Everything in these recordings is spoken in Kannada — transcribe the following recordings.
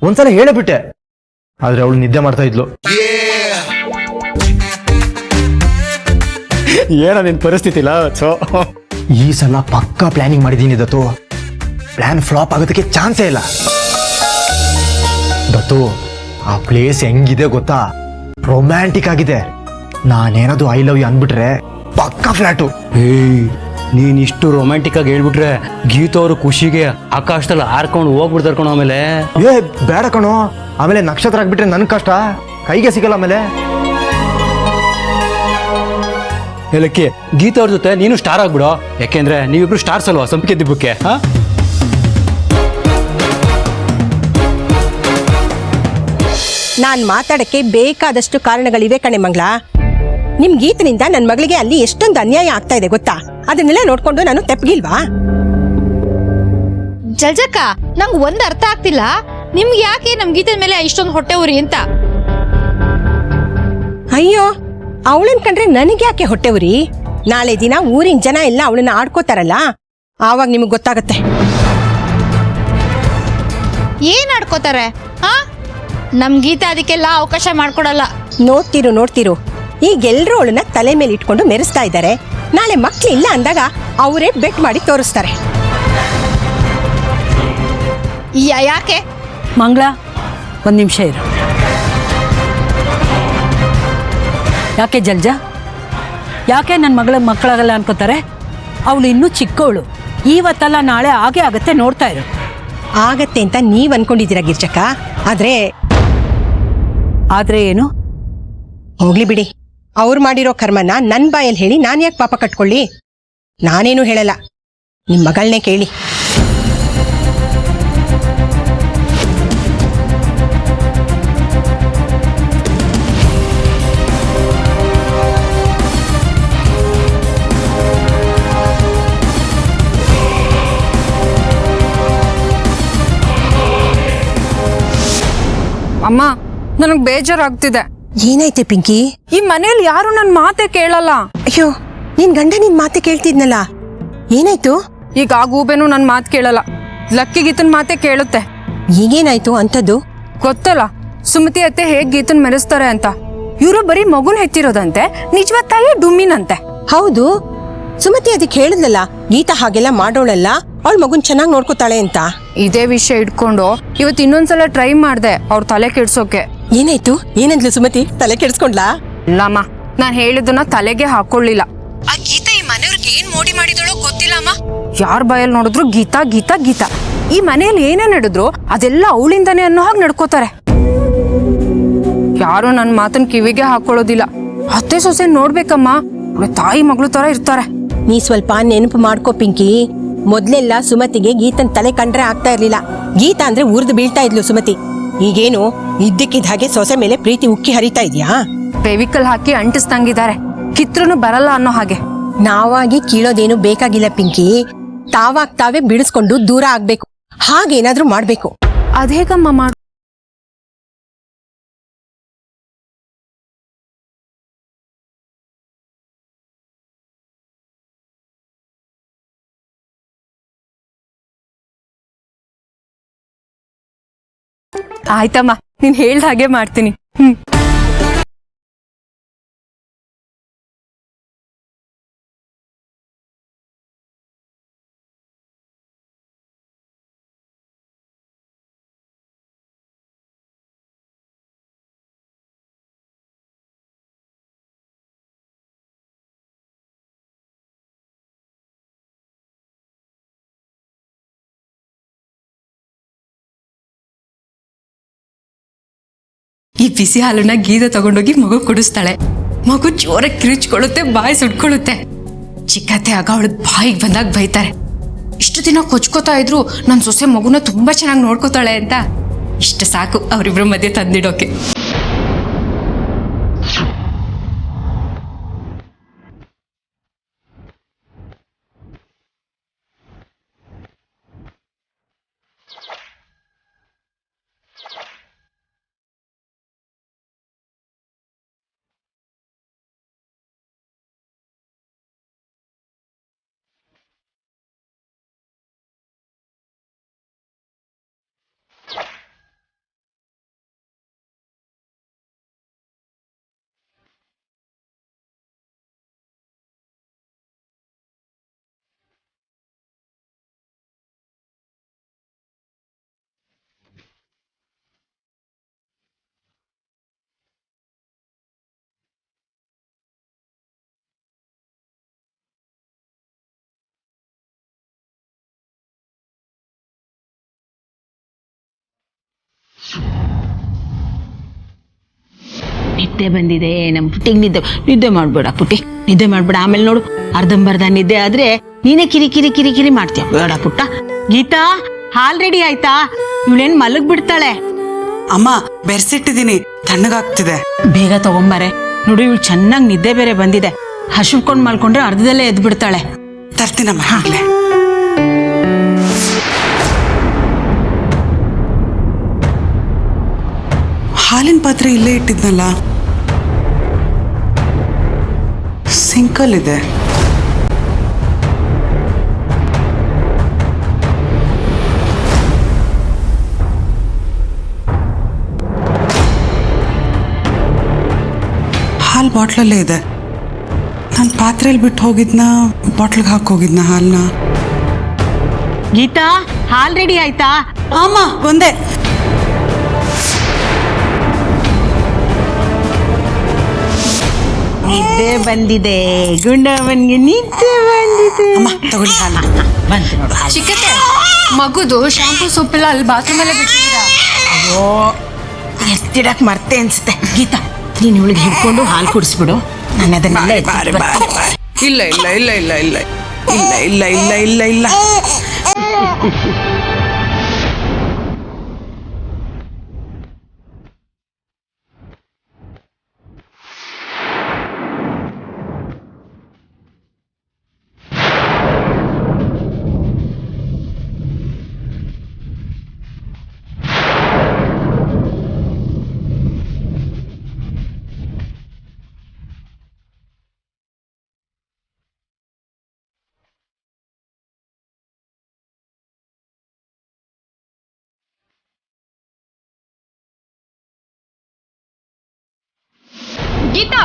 ಒಂದ್ಸಲ ಹೇಳಬಿಟ್ಟೆ, ಆದ್ರೆ ಅವಳು ನಿದ್ದೆ ಮಾಡ್ತಾ ಇದ್ಲು. ಏನ ನಿನ್ ಪರಿಸ್ಥಿತಿ ಇಲ್ಲ. ಈ ಸಲ ಪಕ್ಕಾ ಪ್ಲಾನಿಂಗ್ ಮಾಡಿದೀನಿ ದತ್ತು. ಪ್ಲಾನ್ ಫ್ಲಾಪ್ ಆಗೋದಕ್ಕೆ ಚಾನ್ಸೇ ಇಲ್ಲ. ದತ್ತು, ಆ ಪ್ಲೇಸ್ ಹೆಂಗಿದೆ ಗೊತ್ತಾ? ರೊಮ್ಯಾಂಟಿಕ್ ಆಗಿದೆ. ನಾನೇನಾದ್ರು ಐ ಲವ್ ಯು ಅಂದ್ಬಿಟ್ರೆ ಪಕ್ಕಾ ಫ್ಲಾಟು. ನೀನ್ ಇಷ್ಟು ರೊಮ್ಯಾಂಟಿಕ್ ಆಗಿ ಹೇಳ್ಬಿಟ್ರೆ ಗೀತಾ ಅವರು ಖುಷಿಗೆ ಆಕಾಶದಲ್ಲಿ ಹಾರ್ಕೊಂಡು ಹೋಗ್ಬಿಡ್ತಾರ ಕಣೋ. ಆಮೇಲೆ ಬೇಡ ಕಣೋ, ಆಮೇಲೆ ನಕ್ಷತ್ರ ಆಗ್ಬಿಟ್ರೆ ನನ್ ಕಷ್ಟ, ಕೈಗೆ ಸಿಗಲ್ಲ ಆಮೇಲೆ. ಹೇಳಕ್ಕೆ ಗೀತಾ ಅವ್ರ ಜೊತೆ ನೀನು ಸ್ಟಾರ್ ಆಗ್ಬಿಡೋ. ಯಾಕೆಂದ್ರೆ ನೀವಿಬ್ರು ಸ್ಟಾರ್ಸ್ ಅಲ್ವಾ ಸಂಪಿಗೆ ದಿಬ್ಬಕ್ಕೆ. ನಾನ್ ಮಾತಾಡಕ್ಕೆ ಬೇಕಾದಷ್ಟು ಕಾರಣಗಳಿವೆ ಕಣೆ ಮಂಗ್ಲಾ. ನಿಮ್ ಗೀತನಿಂದ ನನ್ ಮಗಳಿಗೆ ಅಲ್ಲಿ ಎಷ್ಟೊಂದು ಅನ್ಯಾಯ ಆಗ್ತಾ ಇದೆ ಗೊತ್ತಾ? ಅದನ್ನೆಲ್ಲ ನೋಡ್ಕೊಂಡು ನಾನು ತೆಪ್ಪಗಿಲ್ವಾ? ಜಲ್ಜಕ್ಕ, ನಂಗ್ ಒಂದ್ ಅರ್ಥ ಆಗ್ತಿಲ್ಲ, ನಿಮ್ಗೆ ಯಾಕೆ ನಮ್ ಗೀತದ ಮೇಲೆ ಇಷ್ಟೊಂದು ಹೊಟ್ಟೆ ಉರಿ ಅಂತ? ಅಯ್ಯೋ, ಅವಳನ್ ಕಂಡ್ರೆ ನನಗೆ ಯಾಕೆ ಹೊಟ್ಟೆ ಉರಿ? ನಾಳೆ ದಿನ ಊರಿನ ಜನ ಎಲ್ಲ ಅವಳನ್ನ ಆಡ್ಕೋತಾರಲ್ಲ, ಆವಾಗ ನಿಮಗ್ ಗೊತ್ತಾಗತ್ತೆ. ಏನ್ ಆಡ್ಕೋತಾರೆ? ನಮ್ ಗೀತ ಅದಕ್ಕೆಲ್ಲ ಅವಕಾಶ ಮಾಡ್ಕೊಡಲ್ಲ. ನೋಡ್ತಿರು, ಈಗೆಲ್ರೂ ಅವಳನ್ನ ತಲೆ ಮೇಲೆ ಇಟ್ಕೊಂಡು ಮೆರೆಸ್ತಾ ಇದ್ದಾರೆ. ನಾಳೆ ಮಕ್ಳಿಲ್ಲ ಅಂದಾಗ ಅವರೇ ಬೆಟ್ ಮಾಡಿ ತೋರಿಸ್ತಾರೆ. ಯಾಕೆ? ಮಂಗಳ, ಒಂದ್ ನಿಮಿಷ ಇರು. ಯಾಕೆ ಜಲ್ಜಾ, ಯಾಕೆ ನನ್ನ ಮಕ್ಕಳಾಗಲ್ಲ ಅನ್ಕೋತಾರೆ? ಅವಳು ಇನ್ನೂ ಚಿಕ್ಕವಳು. ಇವತ್ತಲ್ಲ ನಾಳೆ ಹಾಗೆ ಆಗತ್ತೆ, ನೋಡ್ತಾ ಇರು. ಆಗತ್ತೆ ಅಂತ ನೀವ್ ಅನ್ಕೊಂಡಿದ್ದೀರಾ ಗಿರ್ಜಕ್ಕ, ಆದ್ರೆ ಏನು? ಹೋಗ್ಲಿ ಬಿಡಿ. ಅವ್ರು ಮಾಡಿರೋ ಕರ್ಮನ ನನ್ ಬಾಯಲ್ಲಿ ಹೇಳಿ ನಾನ್ ಯಾಕೆ ಪಾಪ ಕಟ್ಕೊಳ್ಳಿ? ನಾನೇನು ಹೇಳಲ್ಲ, ನಿಮ್ ಮಗಳನ್ನೇ ಕೇಳಿ. ಅಮ್ಮ, ನನಗ್ ಬೇಜಾರಾಗ್ತಿದೆ. ಏನಾಯ್ತೆ ಪಿಂಕಿ? ಈ ಮನೇಲಿ ಯಾರು ನನ್ ಮಾತೆ ಕೇಳಲ್ಲ. ಅಯ್ಯೋ, ನಿನ್ ಗಂಡ ನಿನ್ ಮಾತೆ ಕೇಳ್ತಿದ್ನಲ್ಲ, ಏನಾಯ್ತು? ಈಗ ಆ ಗೂಬೆನು ನನ್ ಮಾತ್ ಕೇಳಲ್ಲ, ಲಕ್ಕಿ ಗೀತನ್ ಮಾತೆ ಕೇಳುತ್ತೆ. ಈಗೇನಾಯ್ತು ಅಂತದ್ದು? ಗೊತ್ತಲ್ಲ, ಸುಮತಿ ಅತ್ತೆ ಹೇಗ್ ಗೀತನ್ ಮೆರೆಸ್ತಾರೆ ಅಂತ. ಇವ್ರು ಬರೀ ಮಗುನ್ ಹೆತ್ತಿರೋದಂತೆ, ನಿಜವಾದ ತಾಯಿ ಡುಮ್ಮಿನಂತೆ. ಹೌದು, ಸುಮತಿ ಅದಕ್ಕೆ ಹೇಳಿದ್ಲಲ್ಲ, ಗೀತಾ ಹಾಗೆಲ್ಲ ಮಾಡೋಳಲ್ಲ, ಅವಳ ಮಗುನ್ ಚೆನ್ನಾಗ್ ನೋಡ್ಕೋತಾಳೆ ಅಂತ. ಇದೇ ವಿಷಯ ಇಟ್ಕೊಂಡು ಇವತ್ ಇನ್ನೊಂದ್ಸಲ ಟ್ರೈ ಮಾಡ್ದೆ ಅವ್ರ ತಲೆ ಕೆಡ್ಸೋಕೆ. ಏನಾಯ್ತು? ಏನಂದ್ಲು ಸುಮತಿ? ತಲೆ ಕೆಡ್ಸ್ಕೊಂಡ್ಲಾ? ಇಲ್ಲಮ್ಮ, ನಾನ್ ಹೇಳಿದ್ದನ್ನ ತಲೆಗೆ ಹಾಕೊಳ್ಳಿಲ್ಲ. ಆ ಗೀತಾ ಈ ಮನೆಯವ್ರಿಗೆ ಏನ್ ಮೋಡಿ ಮಾಡಿದಳೋ ಗೊತ್ತಿಲ್ಲ ಅಮ್ಮ. ಯಾರ ಬಾಯಲ್ಲಿ ನೋಡಿದ್ರು ಗೀತಾ ಗೀತಾ ಗೀತಾ. ಈ ಮನೆಯಲ್ಲಿ ಏನೇ ನಡೆದ್ರು ಅದೆಲ್ಲ ಅವಳಿಂದಾನೆ ಅನ್ನೋ ಹಾಗೆ ನಡ್ಕೋತಾರೆ. ಯಾರು ನನ್ ಮಾತನ್ ಕಿವಿಗೆ ಹಾಕೊಳ್ಳೋದಿಲ್ಲ. ಅತ್ತೆ ಸೊಸೆ ನೋಡ್ಬೇಕಮ್ಮ, ತಾಯಿ ಮಗಳು ತರ ಇರ್ತಾರೆ. ನೀ ಸ್ವಲ್ಪ ನೆನಪು ಮಾಡ್ಕೋ ಪಿಂಕಿ. ಮೊದ್ಲೆಲ್ಲ ಸುಮತಿಗೆ ಗೀತನ್ ತಲೆ ಕಂಡ್ರೆ ಆಗ್ತಾ ಇರ್ಲಿಲ್ಲ. ಗೀತಾ ಅಂದ್ರೆ ಉರ್ದು ಬೀಳ್ತಾ ಇದ್ಲು ಸುಮತಿ. ಈಗೇನು ಇದ್ದಕ್ಕಿದ್ದ ಹಾಗೆ ಸೊಸೆ ಮೇಲೆ ಪ್ರೀತಿ ಉಕ್ಕಿ ಹರಿತಾ ಇದ್ಯಾ? ಫೆವಿಕಲ್ ಹಾಕಿ ಅಂಟಿಸ್ದಂಗಿದ್ದಾರೆ, ಕಿತ್ರುನು ಬರಲ್ಲ ಅನ್ನೋ ಹಾಗೆ. ನಾವಾಗಿ ಕೀಳೋದೇನು ಬೇಕಾಗಿಲ್ಲ ಪಿಂಕಿ. ತಾವಾಗ್ ತಾವೇ ಬಿಡಿಸ್ಕೊಂಡು ದೂರ ಆಗ್ಬೇಕು, ಹಾಗೇನಾದ್ರೂ ಮಾಡ್ಬೇಕು. ಅದೇಗಮ್ಮ ಮಾಡು. ಆಯ್ತಮ್ಮ, ನೀನ್ ಹೇಳ್ದ ಹಾಗೆ ಮಾಡ್ತೀನಿ. ಈ ಬಿಸಿ ಹಾಲನ್ನ ಗೀತ ತಗೊಂಡೋಗಿ ಮಗು ಕುಡಿಸ್ತಾಳೆ. ಮಗು ಜೋರಾಗಿ ಕಿರಿಚ್ಕೊಳ್ಳುತ್ತೆ, ಬಾಯಿ ಸುಟ್ಕೊಳ್ಳುತ್ತೆ. ಚಿಕ್ಕತ್ತೆ ಆಗ ಅವಳಿಗೆ ಬಾಯಿಗೆ ಬಂದಾಗ ಬೈತಾರೆ. ಇಷ್ಟು ದಿನ ಕೊಚ್ಕೋತಾ ಇದ್ರು ನನ್ನ ಸೊಸೆ ಮಗುನ ತುಂಬಾ ಚೆನ್ನಾಗಿ ನೋಡ್ಕೋತಾಳೆ ಅಂತ. ಇಷ್ಟು ಸಾಕು ಅವರಿಬ್ರು ಮಧ್ಯೆ ತಂದಿಡೋಕೆ. ನಿದ್ದೆ ಬಂದಿದೆ ನಮ್ಮ ಪುಟ್ಟಿಗೆ ನಿದ್ದೆ ಮಾಡ್ಬೇಡ ಪುಟ್ಟಿ, ನಿದ್ದೆ ಮಾಡ್ಬೇಡ. ಆಮೇಲೆ ನೋಡು ಅರ್ಧಂಬರ್ಧ ನಿದ್ದೆ ಆದ್ರೆ ನೀನೇ ಕಿರಿ ಕಿರಿ ಕಿರಿ ಕಿರಿ ಮಾಡ್ತೀಯ. ಬೇಡ ಪುಟ್ಟ. ಗೀತಾ, ಹಾಲ್ ರೆಡಿ ಆಯ್ತಾ? ಇವಳೇನ್ ಮಲಗ್ ಬಿಡ್ತಾಳೆ. ಅಮ್ಮ ಬೆರ್ಸಿಟ್ಟಿದೀನಿ, ತಣ್ಣಗಾಗ್ತಿದೆ. ಬೇಗ ತಗೊಂಬಾರೆ. ನೋಡಿ ಇವಳು ಚೆನ್ನಾಗಿ ನಿದ್ದೆ ಬೇರೆ ಬಂದಿದೆ. ಹಸುಕೊಂಡ್ ಮಲ್ಕೊಂಡ್ರೆ ಅರ್ಧದಲ್ಲೇ ಎದ್ ಬಿಡ್ತಾಳೆ. ತರ್ತೀನಮ್ಮ ಆಗ್ಲೇ. ಹಾಲಿನ ಪಾತ್ರೆ ಇಲ್ಲೇ ಇಟ್ಟಿದ್ನಲ್ಲ, ಸಿಂಕಲ್ ಇದೆ. ಹಾಲ್ ಬಾಟ್ಲಲ್ಲೇ ಇದೆ. ನಾನು ಪಾತ್ರೆಯಲ್ಲಿ ಬಿಟ್ಟು ಹೋಗಿದ್ನ, ಬಾಟ್ಲಿಗೆ ಹಾಕೋಗಿದ್ನ ಹಾಲ್ನ. ಗೀತಾ, ಹಾಲ್ ರೆಡಿ ಆಯ್ತಾ? ಅಮ್ಮ ಒಂದೇ. ನಿದ್ದೆ ಬಂದಿದೆ, ಗುಂಡವನ್ಗೆ ನಿದ್ದೆ ಬಂದಿದೆ. ಅಮ್ಮ ತಗೊಳ್ಳಿ ಹಾಲು. ಬಂತು ನೋಡು ಹಾಲು. ಚಿಕ್ಕತ್ತೆ, ಮಗುದು ಶಾಂಪೂ ಸೊಪ್ಪೆಲ್ಲ ಅಲ್ಲಿ ಬಾತ್ರೂಮ್ ಅಲ್ಲೇ ಬಿಟ್ಟಿದ್ದೀರಾ? ಅಯ್ಯೋ, ಎತ್ತಿಡಕ್ ಮರ್ತೆ ಅನ್ಸುತ್ತೆ. ಗೀತಾ, ನೀನು ಇವಳಿಗೆ ಹಿಡ್ಕೊಂಡು ಹಾಲು ಕುಡಿಸ್ಬಿಡು. ನಾನು ಅದನ್ನೆಲ್ಲ ಬಾರೆ ಬಾರೆ ಬಾರೆ. ಇಲ್ಲ ಇಲ್ಲ ಇಲ್ಲ ಇಲ್ಲ ಇಲ್ಲ ಇಲ್ಲ ಇಲ್ಲ ಇಲ್ಲ ಇಲ್ಲ ಇಲ್ಲ. ಗೀತಾ,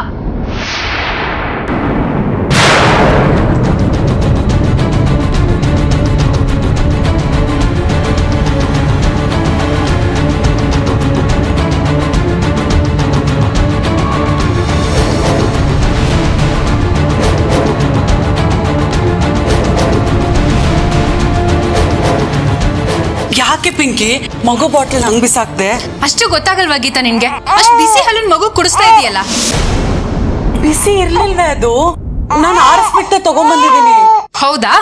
ಯಾಕೆ ಪಿಂಕಿ ಮಗು ಬಾಟಲ್ ಹಂಗ್ ಬಿಸಾಕ್ದೆ? ಅಷ್ಟು ಗೊತ್ತಾಗಲ್ವಾ ಗೀತಾ ನಿನ್ಗೆ? ಅಷ್ಟು ಬಿಸಿ ಹಾಲನ್ ಮಗು ಕುಡಿಸ್ತಾ ಇದೆಯಲ್ಲ. ಬಿಸಿ ಇರ್ಲಿಲ್ವೇ ಅದು? ನಾನು ಆರಿಸ್ಬಿಟ್ಟೆ ತಗೊಂಡ್ಬಂದಿದ್ದೀನಿ. ಹೌದಾ?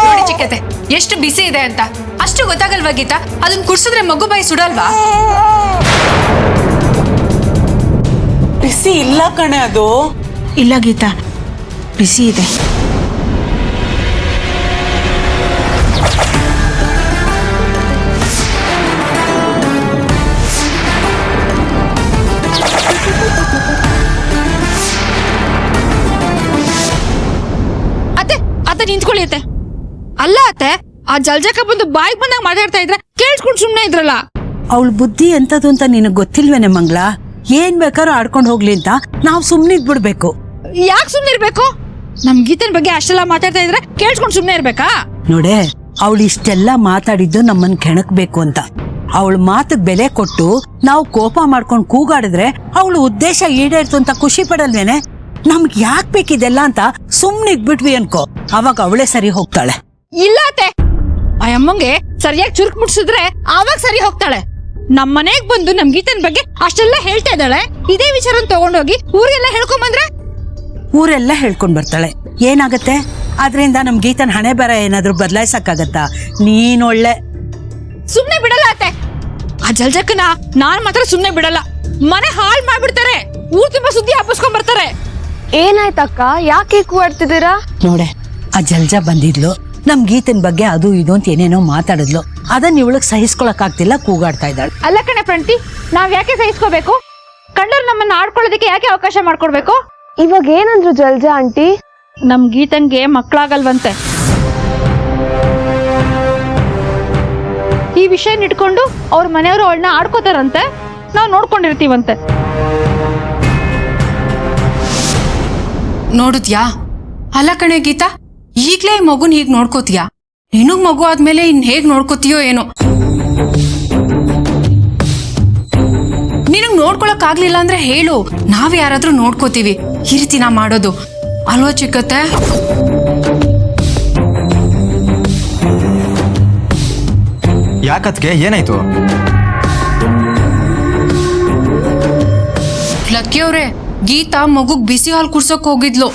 ನೋಡಿ ಚಿಕ್ಕತೆ, ಎಷ್ಟು ಬಿಸಿ ಇದೆ ಅಂತ. ಅಷ್ಟು ಗೊತ್ತಾಗಲ್ವಾ ಗೀತಾ? ಅದನ್ನ ಕುಡ್ಸಿದ್ರೆ ಮಗು ಬಾಯಿ ಸುಡಲ್ವಾ? ಬಿಸಿ ಇಲ್ಲ ಕಣೆ ಅದು. ಇಲ್ಲ ಗೀತಾ, ಬಿಸಿ ಇದೆ. ಅತ್ತೆ ನಿಂತ್ಕೊಳ್ಳಿ ಅತ್ತೆ. ಅಲ್ಲ ಅತ್ತೆ, ಆ ಜಲ್ಜಕ ಬಂದು ಬಾಯಿಗೆ ಬಂದಾಗ ಮಾತಾಡ್ತಾ ಇದ್ರೆ ಕೇಳಿಸ್ಕೊಂಡು ಸುಮ್ನೆ ಇದ್ರಲ್ಲ. ಅವಳ ಬುದ್ಧಿ ಎಂತದು ಅಂತ ನಿನಗ್ ಗೊತ್ತಿಲ್ವೇನೆ ಮಂಗಳ? ಏನ್ ಬೇಕಾದ್ರೂ ಆಡ್ಕೊಂಡು ಹೋಗ್ಲಿ ಅಂತ ನಾವ್ ಸುಮ್ನಿದ್ ಬಿಡ್ಬೇಕು. ಯಾಕೆ ಸುಮ್ನೆ ಇರ್ಬೇಕು? ನಮ್ ಗೀತನ್ ಬಗ್ಗೆ ಅಷ್ಟೆಲ್ಲ ಮಾತಾಡ್ತಾ ಇದ್ರೆ ಕೇಳಿಸ್ಕೊಂಡು ಸುಮ್ನೆ ಇರ್ಬೇಕಾ? ನೋಡೆ, ಅವಳು ಇಷ್ಟೆಲ್ಲ ಮಾತಾಡಿದ್ದು ನಮ್ಮನ್ ಕೆಣಕ್ಬೇಕು ಅಂತ. ಅವಳ ಮಾತಿಗೆ ಬೆಲೆ ಕೊಟ್ಟು ನಾವು ಕೋಪ ಮಾಡ್ಕೊಂಡು ಕೂಗಾಡಿದ್ರೆ ಅವಳ ಉದ್ದೇಶ ಈಡೇರ್ತು ಅಂತ ಖುಷಿ ಪಡಲ್ವೇನೆ? ನಮ್ಗ್ ಯಾಕ್ ಬೇಕಿದೆಲ್ಲ ಅಂತ ಸುಮ್ನೆ ಇದ್ಬಿಟ್ವಿ ಅನ್ಕೋ, ಅವಾಗ ಅವಳೇ ಸರಿ ಹೋಗ್ತಾಳೆ. ಇಲ್ಲ ಅತ್ತೆ, ಆ ಅಮ್ಮಂಗೆ ಸರಿಯಾಗಿ ಚುರುಕ್ ಮುಟ್ಸಿದ್ರೆ ಆವಾಗ ಸರಿ ಹೋಗ್ತಾಳೆ. ನಮ್ ಮನೆಗ್ ಬಂದು ನಮ್ ಗೀತನ್ ಬಗ್ಗೆ ಅಷ್ಟೆಲ್ಲ ಹೇಳ್ತಾ ಇದ್ದಾಳೆ. ಇದೇ ವಿಚಾರ ತಗೊಂಡೋಗಿ ಊರಿಗೆಲ್ಲ ಹೇಳ್ಕೊಂಬಂದ್ರೆ ಊರೆಲ್ಲ ಹೇಳ್ಕೊಂಡ್ ಬರ್ತಾಳೆ. ಏನಾಗತ್ತೆ ಅದ್ರಿಂದ ನಮ್ ಗೀತನ್ ಹಣೆ ಬರ ಏನಾದ್ರೂ ಬದಲಾಯಿಸಕ್ಕಾಗತ್ತಾ? ನೀನೊಳ್ಳೆ ಸುಮ್ನೆ ಬಿಡಲ್ಲ ಅತ್ತೆ. ಆ ಜಲ್ಜಕ್ಕನ ನಾನ್ ಮಾತ್ರ ಸುಮ್ನೆ ಬಿಡಲ್ಲ. ಮನೆ ಹಾಳ್ ಮಾಡ್ಬಿಡ್ತಾರೆ, ಊರ್ ತುಂಬಾ ಸುದ್ದಿ ಹಾಪಿಸ್ಕೊಂಡ್ ಬರ್ತಾರೆ. ಏನಾಯ್ತಕ್ಕ, ಯಾಕೆ ಕೂಡ್ತಿದ್ದೀರಾ? ನೋಡೆ, ಆ ಜಲ್ಜಾ ಬಂದಿದ್ಲು, ನಮ್ ಗೀತನ್ ಬಗ್ಗೆ ಅದು ಇದು ಅಂತ ಏನೇನೋ ಮಾತಾಡಿದ್ಲು. ಅದನ್ನ ಇವಳಗ್ ಸಹಿಸ್ಕೊಳಕ್ ಆಗ್ತಿಲ್ಲ, ಕೂಗಾಡ್ತಾ ಇದ್ದಾಳೆ. ಅಲ್ಲ ಕಣೆ ಪ್ರಂಟಿ, ನಾವ್ ಯಾಕೆ ಸಹಿಸ್ಕೋಬೇಕು? ಕಂಡವ್ರು ನಮ್ಮನ್ನ ಆಡ್ಕೊಳ್ಳೋದಕ್ಕೆ ಯಾಕೆ ಅವಕಾಶ ಮಾಡ್ಕೊಡ್ಬೇಕು? ಇವಾಗ ಏನಂದ್ರು ಜಲ್ಜಾ ಆಂಟಿ? ನಮ್ ಗೀತನ್ಗೆ ಮಕ್ಕಳಾಗಲ್ವಂತೆ. ಈ ವಿಷಯ ಇಟ್ಕೊಂಡು ಅವ್ರ ಮನೆಯವರು ಅವಳನ್ನ ಆಡ್ಕೋತಾರಂತೆ, ನಾವ್ ನೋಡ್ಕೊಂಡಿರ್ತೀವಂತೆ. ನೋಡುದ್ಯಾ? ಅಲ್ಲ ಕಣೆ ಗೀತಾ, ಈಗ್ಲೇ ಈ ಮಗುನ್ ಹೀಗ್ ನೋಡ್ಕೋತೀಯಾ? ನಿನಗ್ ಮಗು ಆದ್ಮೇಲೆ ಇನ್ ಹೇಗ್ ನೋಡ್ಕೋತೀಯೋ ಏನೋ. ನಿನಗ್ ನೋಡ್ಕೊಳಕ್ ಆಗ್ಲಿಲ್ಲ ಅಂದ್ರೆ ಹೇಳು, ನಾವ್ ಯಾರಾದ್ರೂ ನೋಡ್ಕೋತೀವಿ. ಈ ರೀತಿ ನಾ ಮಾಡೋದು ಅಲ್ವಾ ಚಿಕ್ಕತ್ತೆ? ಯಾಕತ್ಗೆ ಏನಾಯ್ತು? ಲಕ್ಕಿ ಅವ್ರೆ, ಗೀತಾ ಮಗುಗ್ ಬಿಸಿ ಹಾಲು ಕುಡ್ಸಕ್ ಹೋಗಿದ್ಲು.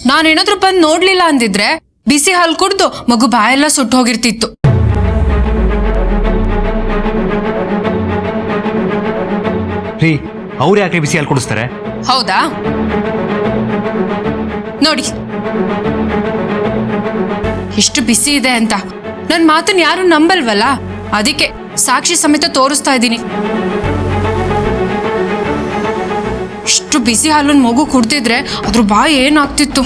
ನಾನೇನಾದ್ರೂ ಬಂದು ನೋಡ್ಲಿಲ್ಲ ಅಂದಿದ್ರೆ ಬಿಸಿ ಹಾಲು ಕುಡ್ದು ಮಗು ಬಾಯೆಲ್ಲ ಸುಟ್ಟು ಹೋಗಿರ್ತಿತ್ತು. ರೀ, ಅವ್ರು ಯಾಕೆ ಬಿಸಿ ಹಾಲು ಕುಡಿಸ್ತಾರೆ? ಹೌದಾ? ನೋಡಿ ಎಷ್ಟು ಬಿಸಿ ಇದೆ ಅಂತ. ನನ್ ಮಾತನ್ನ ಯಾರು ನಂಬಲ್ವಲ್ಲ, ಅದಕ್ಕೆ ಸಾಕ್ಷಿ ಸಮೇತ ತೋರಿಸ್ತಾ ಇದ್ದೀನಿ. ಇಷ್ಟು ಬಿಸಿ ಹಾಲನ್ನ ಮಗು ಕುಡ್ತಿದ್ರೆ ಅದ್ರ ಬಾಯಿ ಏನಾಗ್ತಿತ್ತು.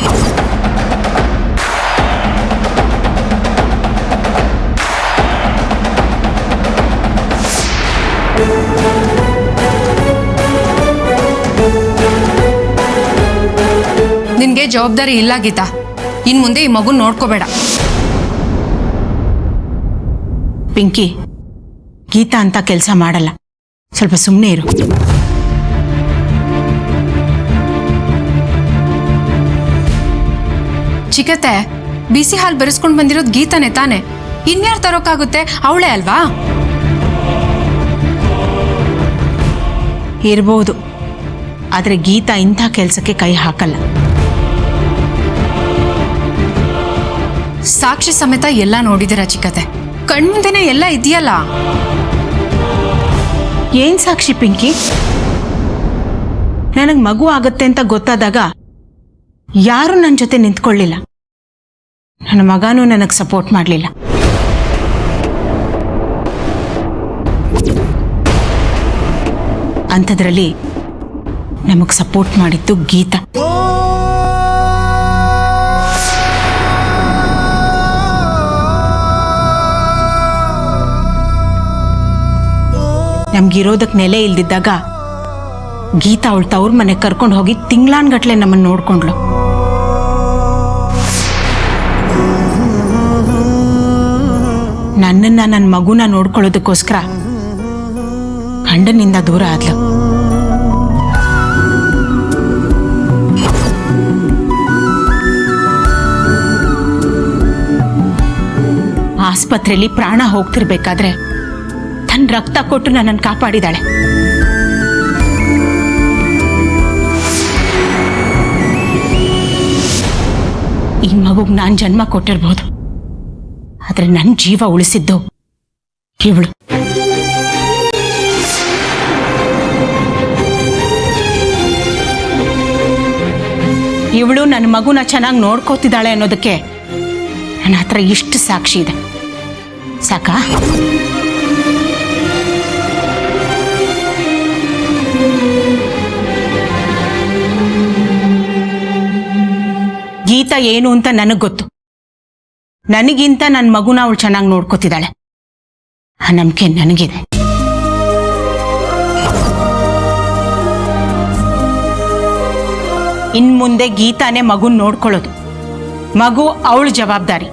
ನಿನ್ಗೆ ಜವಾಬ್ದಾರಿ ಇಲ್ಲ ಗೀತಾ. ಇನ್ ಮುಂದೆ ಈ ಮಗು ನೋಡ್ಕೋಬೇಡ. ಪಿಂಕಿ, ಗೀತಾ ಅಂತ ಕೆಲಸ ಮಾಡಲ್ಲ, ಸ್ವಲ್ಪ ಸುಮ್ಮನೆ ಇರು. ಚಿಕ್ಕತ್ತೆ, ಬಿಸಿ ಹಾಲು ಬೆರೆಸ್ಕೊಂಡ್ ಬಂದಿರೋದು ಗೀತಾನೆ ತಾನೆ, ಇನ್ಯಾರು ತರೋಕ್ಕಾಗುತ್ತೆ? ಅವಳೇ ಅಲ್ವಾ? ಇರ್ಬೋದು, ಆದ್ರೆ ಗೀತಾ ಇಂಥ ಕೆಲಸಕ್ಕೆ ಕೈ ಹಾಕಲ್ಲ. ಸಾಕ್ಷಿ ಸಮೇತ ಎಲ್ಲ ನೋಡಿದಿರ ಚಿಕ್ಕತ್ತೆ, ಕಣ್ಮುಂದೆನೆ ಎಲ್ಲ ಇದೆಯಲ್ಲ. ಏನ್ ಸಾಕ್ಷಿ ಪಿಂಕಿ? ನನಗ್ ಮಗು ಆಗತ್ತೆ ಅಂತ ಗೊತ್ತಾದಾಗ ಯಾರು ನನ್ನ ಜೊತೆ ನಿಂತ್ಕೊಳ್ಳಿಲ್ಲ. ನನ್ನ ಮಗನೂ ನನಗ್ ಸಪೋರ್ಟ್ ಮಾಡಲಿಲ್ಲ. ಅಂಥದ್ರಲ್ಲಿ ನಮಗ್ ಸಪೋರ್ಟ್ ಮಾಡಿದ್ದು ಗೀತಾ. ನಮ್ಗಿರೋದಕ್ಕೆ ನೆಲೆ ಇಲ್ದಿದ್ದಾಗ ಗೀತಾ ಅವಳ ತವ್ರ ಮನೆ ಕರ್ಕೊಂಡು ಹೋಗಿ ತಿಂಗ್ಳಾನ್ಗಟ್ಲೆ ನಮ್ಮನ್ನು ನೋಡ್ಕೊಂಡ್ಲು. ನನ್ನನ್ನ ನನ್ನ ಮಗುನ ನೋಡ್ಕೊಳ್ಳೋದಕ್ಕೋಸ್ಕರ ಗಂಡನಿಂದ ದೂರ ಆದ್ಲು. ಆಸ್ಪತ್ರೆಯಲ್ಲಿ ಪ್ರಾಣ ಹೋಗ್ತಿರ್ಬೇಕಾದ್ರೆ ತನ್ನ ರಕ್ತ ಕೊಟ್ಟು ನನ್ನನ್ನು ಕಾಪಾಡಿದಾಳೆ. ಈ ಮಗುಗ್ ನಾನ್ ಜನ್ಮ ಕೊಟ್ಟಿರ್ಬೋದು, ಆದ್ರೆ ನನ್ನ ಜೀವ ಉಳಿಸಿದ್ದು ಇವಳು. ಇವಳು ನನ್ನ ಮಗುನ ಚೆನ್ನಾಗಿ ನೋಡ್ಕೋತಿದ್ದಾಳೆ ಅನ್ನೋದಕ್ಕೆ ನನ್ನ ಹತ್ರ ಇಷ್ಟು ಸಾಕ್ಷಿ ಇದೆ. ಸಾಕಾ? ಗೀತಾ ಏನು ಅಂತ ನನಗ್ ಗೊತ್ತು. ನನಗಿಂತ ನನ್ನ ಮಗುನ ಅವಳು ಚೆನ್ನಾಗಿ ನೋಡ್ಕೋತಿದ್ದಾಳೆ, ಆ ನಂಬಿಕೆ ನನಗಿದೆ. ಇನ್ ಮುಂದೆ ಗೀತಾನೇ ಮಗುನ್ ನೋಡ್ಕೊಳ್ಳೋದು, ಮಗು ಅವಳ ಜವಾಬ್ದಾರಿ.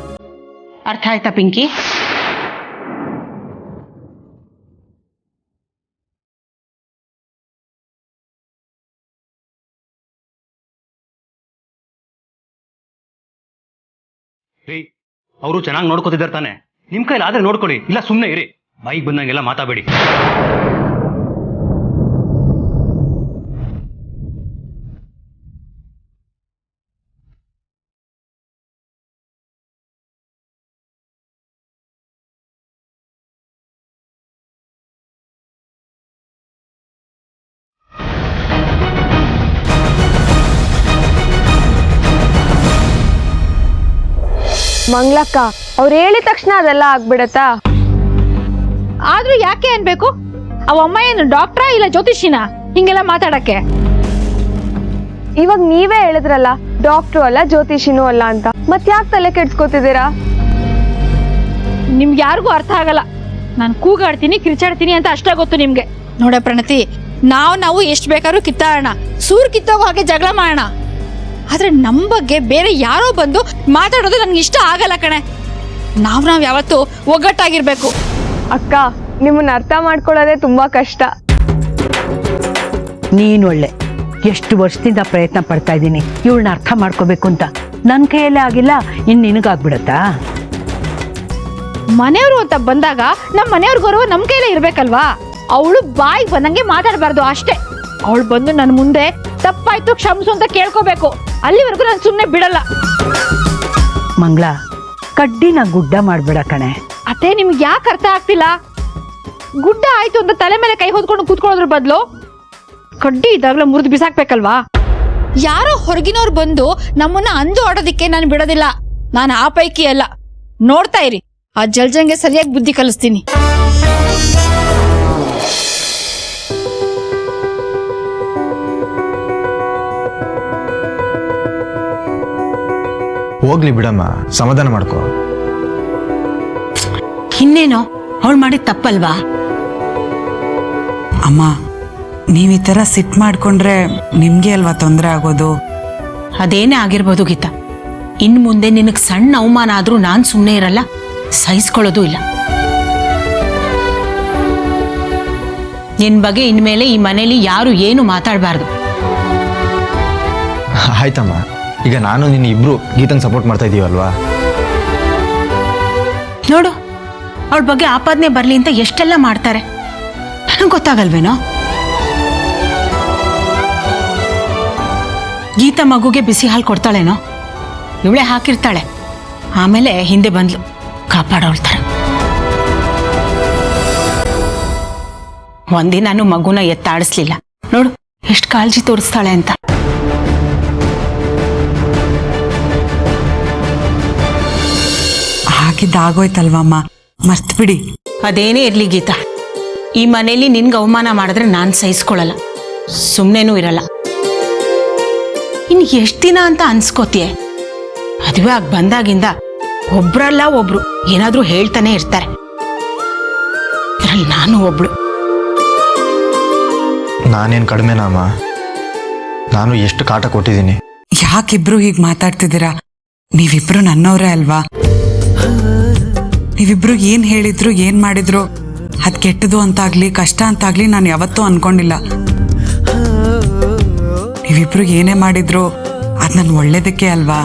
ಅರ್ಥ ಆಯ್ತಾ ಪಿಂಕಿ? ರೀ, ಅವರು ಚೆನ್ನಾಗಿ ನೋಡ್ಕೋತಿದ್ದಾರೆ ತಾನೆ, ನಿಮ್ ಕೈಲಿ ಆದ್ರೆ ನೋಡ್ಕೊಳ್ಳಿ, ಇಲ್ಲ ಸುಮ್ಮನೆ ಇರಿ. ಬಾಯಿಗೆ ಬಂದಂಗೆಲ್ಲ ಮಾತಾಬೇಡಿ. ಮಂಗ್ಲಕ್ಕ, ಅವ್ರು ಹೇಳಿದ ತಕ್ಷಣ ಅದೆಲ್ಲ ಆಗ್ಬಿಡತ್ತಾ? ಆದ್ರೂ ಯಾಕೆ ಅನ್ಬೇಕು? ಅವ ಅಮ್ಮ ಏನು ಡಾಕ್ಟ್ರಾ ಇಲ್ಲ ಜ್ಯೋತಿಷಿನ ಹಿಂಗೆಲ್ಲ ಮಾತಾಡಕ್ಕೆ? ಇವಾಗ ನೀವೇ ಹೇಳಿದ್ರಲ್ಲ, ಡಾಕ್ಟ್ರು ಅಲ್ಲ ಜ್ಯೋತಿಷಿನೂ ಅಲ್ಲ ಅಂತ, ಮತ್ ಯಾಕೆ ತಲೆ ಕೆಡ್ಸ್ಕೊತಿದ್ದೀರಾ? ನಿಮ್ಗೆ ಯಾರಿಗೂ ಅರ್ಥ ಆಗಲ್ಲ. ನಾನು ಕೂಗಾಡ್ತೀನಿ, ಕಿರ್ಚಾಡ್ತೀನಿ ಅಂತ ಅಷ್ಟೇ ಗೊತ್ತು ನಿಮ್ಗೆ. ನೋಡ ಪ್ರಣತಿ, ನಾವು ಎಷ್ಟು ಬೇಕಾದ್ರೂ ಕಿತ್ತಾಡೋಣ, ಸೂರ್ ಕಿತ್ತೋಗೋ ಹಾಗೆ ಜಗಳ ಮಾಡೋಣ, ಆದ್ರೆ ನಮ್ ಬಗ್ಗೆ ಬೇರೆ ಯಾರೋ ಬಂದು ಮಾತಾಡೋದು ನನ್ಗೆ ಇಷ್ಟ ಆಗಲ್ಲ ಕಣೆ. ನಾವ್ ಯಾವತ್ತೂ ಒಗ್ಗಟ್ಟಾಗಿರ್ಬೇಕು. ಅಕ್ಕ, ನಿಮ್ಮನ್ನ ಅರ್ಥ ಮಾಡ್ಕೊಳ್ಳೋದೇ ತುಂಬಾ ಕಷ್ಟ. ನೀನೊಳ್ಳೆ, ಎಷ್ಟು ವರ್ಷದಿಂದ ಪ್ರಯತ್ನ ಪಡ್ತಾ ಇದ್ದೀನಿ ಇವಳನ್ನ ಅರ್ಥ ಮಾಡ್ಕೋಬೇಕು ಅಂತ. ನನ್ನ ಕೈಯಲ್ಲೇ ಆಗಿಲ್ಲ ಇನ್ನು ನಿನಗಾಗ್ಬಿಡತ್ತಾ? ಮನೆಯವರು ಅಂತ ಬಂದಾಗ ನಮ್ಮ ಮನೆಯವ್ರ ಗೌರವ ನಮ್ಮ ಕೈಲೇ ಇರ್ಬೇಕಲ್ವಾ? ಅವಳು ಬಾಯಿಗೆ ಬಂದಂಗೆ ಮಾತಾಡಬಾರ್ದು ಅಷ್ಟೇ. ಅವಳು ಬಂದು ನನ್ನ ಮುಂದೆ ತಪ್ಪಾಯ್ತು ಕ್ಷಮಿಸು ಅಂತ ಕೇಳ್ಕೋಬೇಕು. ಅಲ್ಲಿವರೆಗೂ ನಾನು ಸುಮ್ಮನೆ ಬಿಡಲ್ಲ. ಮಂಗಳ, ಕಡ್ಡಿನ ಗುಡ್ಡ ಮಾಡ್ಬೇಡ ಕಣೆ. ಅತ್ತೆ, ನಿಮ್ಗೆ ಯಾಕೆ ಅರ್ಥ ಆಗ್ತಿಲ್ಲ? ಗುಡ್ಡ ಆಯ್ತು ಅಂತ ತಲೆ ಮೇಲೆ ಕೈ ಹೊದ್ಕೊಂಡು ಕೂತ್ಕೊಳ್ಳೋದ್ರ ಬದಲು ಕಡ್ಡಿ ಇದ್ದಾಗಲೇ ಮುರಿದು ಬಿಸಾಕ್ಬೇಕಲ್ವಾ? ಯಾರೋ ಹೊರಗಿನವ್ರು ಬಂದು ನಮ್ಮನ್ನ ಅಂದು ಆಡೋದಿಕ್ಕೆ ನಾನು ಬಿಡೋದಿಲ್ಲ. ನಾನು ಆ ಪೈಕಿ ಅಲ್ಲ. ನೋಡ್ತಾ ಇರಿ, ಆ ಜಲ್ಜಂಗೆ ಸರಿಯಾಗಿ ಬುದ್ಧಿ ಕಲಿಸ್ತೀನಿ. ಹೋಗ್ಲಿ ಬಿಡಮ್ಮ, ಸಮಾಧಾನ ಮಾಡ್ಕೋ. ಇನ್ನೇನೋ ಅವಳು ಮಾಡಿದ ತಪ್ಪಲ್ವಾ? ಅಮ್ಮ, ನೀವು ಈ ಥರ ಸಿಟ್ಟು ಮಾಡ್ಕೊಂಡ್ರೆ ನಿಮಗೆ ಅಲ್ವಾ ತೊಂದರೆ ಆಗೋದು? ಅದೇನೇ ಆಗಿರ್ಬೋದು ಗೀತಾ. ಇನ್ನು ಮುಂದೆ ನಿನಗೆ ಸಣ್ಣ ಅವಮಾನ ಆದ್ರೂ ನಾನು ಸುಮ್ಮನೆ ಇರಲ್ಲ, ಸಹಿಸ್ಕೊಳ್ಳೋದು ಇಲ್ಲ. ನಿನ್ ಬಗ್ಗೆ ಇನ್ಮೇಲೆ ಈ ಮನೇಲಿ ಯಾರು ಏನು ಮಾತಾಡಬಾರ್ದು. ಆಯ್ತಮ್ಮ, ಈಗ ನಾನು ನಿನ್ನ ಇಬ್ರು ಗೀತಂಗೆ ಸಪೋರ್ಟ್ ಮಾಡ್ತಾ ಇದೀವಲ್ವಾ? ನೋಡು, ಅವಳ ಬಗ್ಗೆ ಆಪಾದನೆ ಬರ್ಲಿ ಅಂತ ಎಷ್ಟೆಲ್ಲ ಮಾಡ್ತಾರೆ. ನನಗೆ ಗೊತ್ತಾಗಲ್ವೇನೋ? ಗೀತಾ ಮಗುಗೆ ಬಿಸಿ ಹಾಲು ಕೊಡ್ತಾಳೇನೋ? ಇವಳೇ ಹಾಕಿರ್ತಾಳೆ. ಆಮೇಲೆ ಹಿಂದೆ ಬಂದ್ಲು ಕಾಪಾಡೋಳ್ತಾರೆ. ಒಂದಿನಾನು ಮಗುನ ಎತ್ತಾಡಿಸ್ಲಿಲ್ಲ. ನೋಡು ಎಷ್ಟು ಕಾಳಜಿ ತೋರಿಸ್ತಾಳೆ ಅಂತ. ಆಗಿದ್ದಾಗೋಯ್ತಲ್ವಮ್ಮ, ಮರ್ತ್ಬಿಡಿ. ಅದೇನೇ ಇರ್ಲಿ ಗೀತಾ, ಈ ಮನೇಲಿ ನಿನ್ಗೆ ಅವಮಾನ ಮಾಡಿದ್ರೆ ನಾನು ಸಹಿಸ್ಕೊಳ್ಳಲ್ಲ, ಸುಮ್ಮನೆನೂ ಇರಲ್ಲ. ಇನ್ನು ಎಷ್ಟು ದಿನ ಅಂತ ಅನ್ಸ್ಕೋತೀಯ? ಮದುವೆ ಆಗಿ ಬಂದಾಗಿಂದ ಒಬ್ರಲ್ಲ ಒಬ್ರು ಏನಾದ್ರೂ ಹೇಳ್ತಾನೆ ಇರ್ತಾರೆ. ಇದ್ರಲ್ಲಿ ನಾನು ಒಬ್ಳು. ನಾನೇನು ಕಡಿಮೆನಮ್ಮ? ನಾನು ಎಷ್ಟು ಕಾಟ ಕೊಟ್ಟಿದ್ದೀನಿ. ಯಾಕಿಬ್ರು ಹೀಗೆ ಮಾತಾಡ್ತಿದ್ದೀರಾ? ನೀವಿಬ್ರು ನನ್ನವರೇ ಅಲ್ವಾ? ನೀವಿಬ್ರು ಏನ್ ಹೇಳಿದ್ರು ಏನ್ ಮಾಡಿದ್ರು ಅದ್ ಕೆಟ್ಟದು ಅಂತಾಗ್ಲಿ ಕಷ್ಟ ಅಂತಾಗ್ಲಿ ನಾನು ಯಾವತ್ತೂ ಅನ್ಕೊಂಡಿಲ್ಲ. ನೀವಿಬ್ರು ಏನೇ ಮಾಡಿದ್ರು ಅದ್ ನನ್ ಒಳ್ಳೇದಕ್ಕೆ ಅಲ್ವಾ?